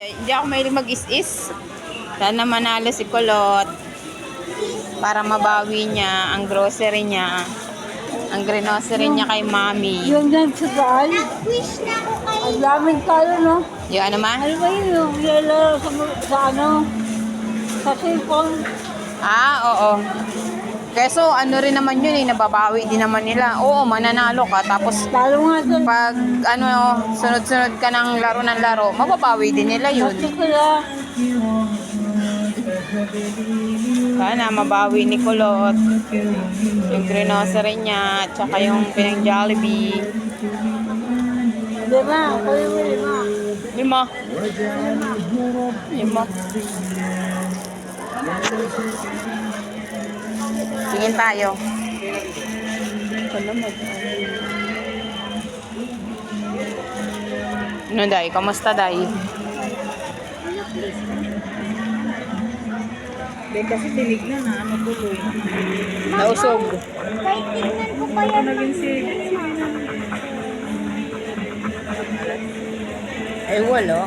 Hindi ako mahilig mag-is-is. Sana manalo si Kulot para mabawi niya ang grocery niya. Ang grocery niya kay Mami. Yung nagsasal, ang daming talo, no? Yung ano ma? Ano ba yun? Yung nilalaro sa ano? Sa cellphone. Oo. Keso ano rin naman yun nababawi din naman nila. Oo, mananalo ka. Tapos Talo nga doon. pag sunod-sunod ka ng laro, mababawi din nila yun. Kasi kaya, Sana mabawi ni Kulot yung grocery niya at saka yung pinang Jollibee. 5. Kuya mo 5. 5. Tingin tayo. Ano, Day? Kamusta, Day? Hindi kasi tinignan na, ano tuloy. Nausog. Kahit tignan ko pa yan. Ay, wala.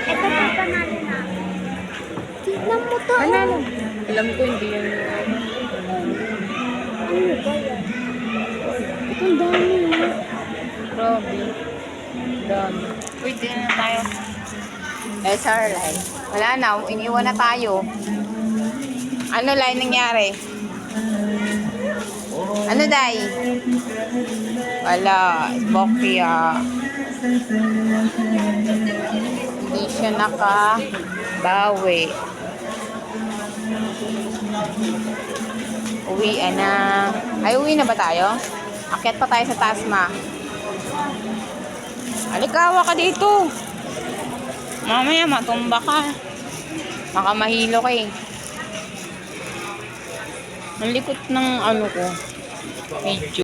Ito pa panalo na. Tignan mo to. Panalo. Alam ko hindi yan. Ano ba yan? Ito ang dami. Grabe. Dami. Uy, di na tayo. Sorry. Wala na. Iniwan na tayo. Ano lang nangyari? Ano, Day? Wala. Bokya. Hindi siya nakabawi. Uwi na. Ay, uwi na ba tayo? Akyat pa tayo sa taas, ma. Alikawa ka dito. Mamaya matumba ka. Baka mahilo ka eh. Ang likot ng ano ko. Video.